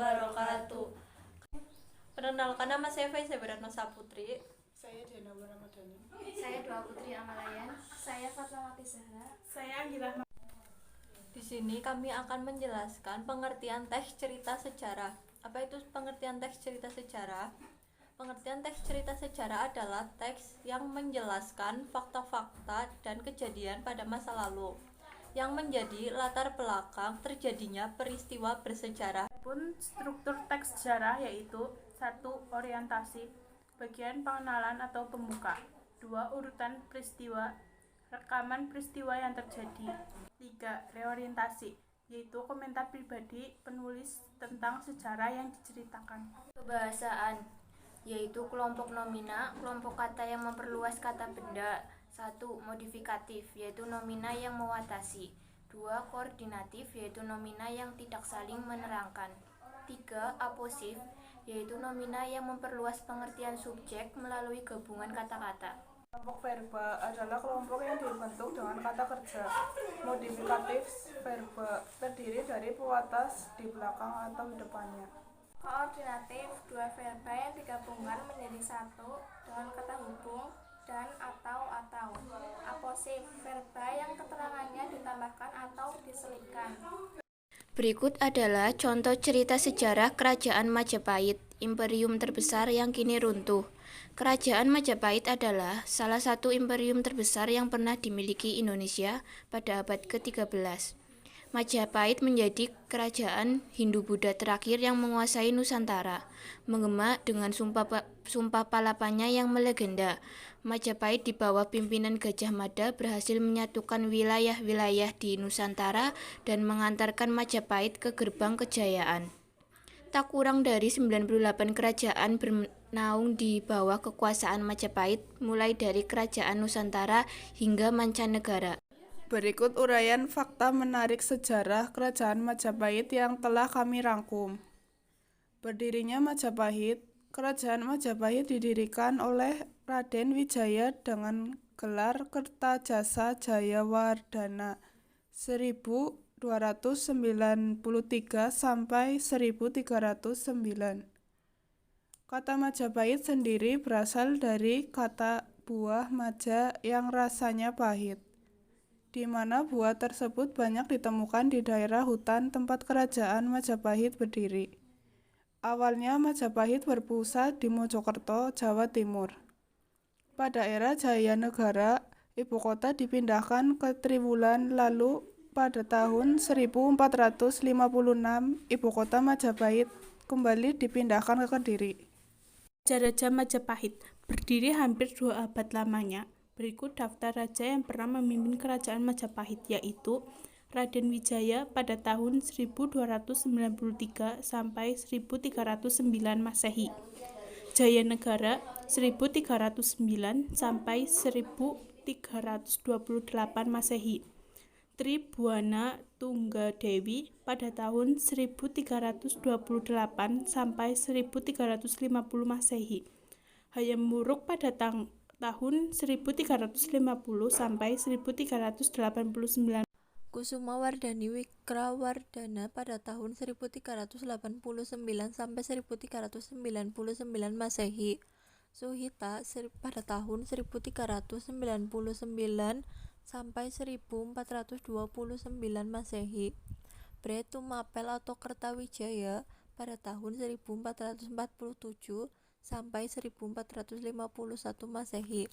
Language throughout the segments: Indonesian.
wabarakatuh. Perkenalkan, nama saya Faiza Beratno Saputri. Saya Diana Ramadhani. Saya Dua Putri Amalayan. Saya Fatmawati Zahra. Saya Anggi. Di sini kami akan menjelaskan pengertian teks cerita sejarah. Apa itu pengertian teks cerita sejarah? Pengertian teks cerita sejarah adalah teks yang menjelaskan fakta-fakta dan kejadian pada masa lalu yang menjadi latar belakang terjadinya peristiwa bersejarah. Pun struktur teks sejarah yaitu 1. Orientasi, bagian pengenalan atau pembuka. 2. Urutan peristiwa, rekaman peristiwa yang terjadi. 3. Reorientasi, yaitu komentar pribadi penulis tentang sejarah yang diceritakan. Kebahasaan, yaitu kelompok nomina, kelompok kata yang memperluas kata benda. 1. Modifikatif, yaitu nomina yang mewatasi. 2. Koordinatif, yaitu nomina yang tidak saling menerangkan. 3. Aposif, yaitu nomina yang memperluas pengertian subjek melalui gabungan kata-kata. Kelompok verba adalah kelompok yang dibentuk dengan kata kerja. Modifikatif verba terdiri dari pewatas di belakang atau di depannya. Koordinatif, dua verba yang digabungkan menjadi satu dengan kata hubung dan atau. Aposif, verba yang keterangannya ditambahkan atau diselipkan. Berikut adalah contoh cerita sejarah Kerajaan Majapahit, imperium terbesar yang kini runtuh. Kerajaan Majapahit adalah salah satu imperium terbesar yang pernah dimiliki Indonesia pada abad ke-13. Majapahit menjadi kerajaan Hindu-Buddha terakhir yang menguasai Nusantara, menggema dengan sumpah palapanya yang melegenda. Majapahit di bawah pimpinan Gajah Mada berhasil menyatukan wilayah-wilayah di Nusantara dan mengantarkan Majapahit ke gerbang kejayaan. Tak kurang dari 98 kerajaan bernaung di bawah kekuasaan Majapahit, mulai dari kerajaan Nusantara hingga mancanegara. Berikut uraian fakta menarik sejarah Kerajaan Majapahit yang telah kami rangkum. Berdirinya Majapahit. Kerajaan Majapahit didirikan oleh Raden Wijaya dengan gelar Kertajasa Jayawardhana 1293 sampai 1309. Kata Majapahit sendiri berasal dari kata buah maja yang rasanya pahit, di mana buah tersebut banyak ditemukan di daerah hutan tempat kerajaan Majapahit berdiri. Awalnya Majapahit berpusat di Mojokerto, Jawa Timur. Pada era Jayanegara, ibu kota dipindahkan ke Triwulan, lalu pada tahun 1456 ibu kota Majapahit kembali dipindahkan ke Kediri. Raja-raja Majapahit berdiri hampir 2 abad lamanya. Berikut daftar raja yang pernah memimpin kerajaan Majapahit, yaitu Raden Wijaya pada tahun 1293 sampai 1309 Masehi, Jayanegara 1309 sampai 1328 Masehi, Tribhuwana Tunggadewi pada tahun 1328 sampai 1350 Masehi, Hayam Wuruk pada tahun 1350 sampai 1389. Kusumawardhani Wikrawardhana pada tahun 1389 sampai 1399 Masehi. Suhita pada tahun 1399 sampai 1429 Masehi. Bretumapel atau Kertawijaya pada tahun 1447 sampai 1451 Masehi.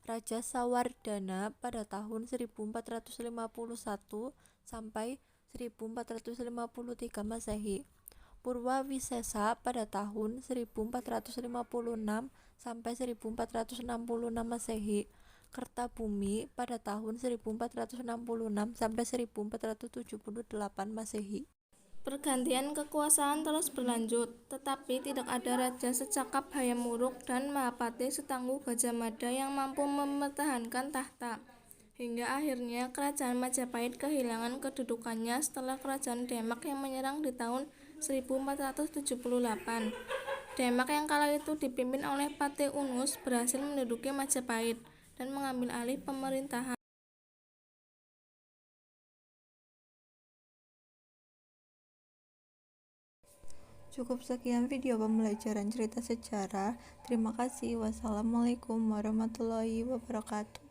Raja Sawardhana pada tahun 1451 sampai 1453 Masehi. Purwawisesa pada tahun 1456 sampai 1466 Masehi. Kertabumi pada tahun 1466 sampai 1478 Masehi. Pergantian kekuasaan terus berlanjut, tetapi tidak ada raja secakap Hayam Wuruk dan Mahapati setangguh Gajah Mada yang mampu mempertahankan tahta. Hingga akhirnya kerajaan Majapahit kehilangan kedudukannya setelah kerajaan Demak yang menyerang di tahun 1478. Demak yang kala itu dipimpin oleh Patih Unus berhasil menduduki Majapahit dan mengambil alih pemerintahan. Cukup sekian video pembelajaran cerita sejarah. Terima kasih. Wassalamualaikum warahmatullahi wabarakatuh.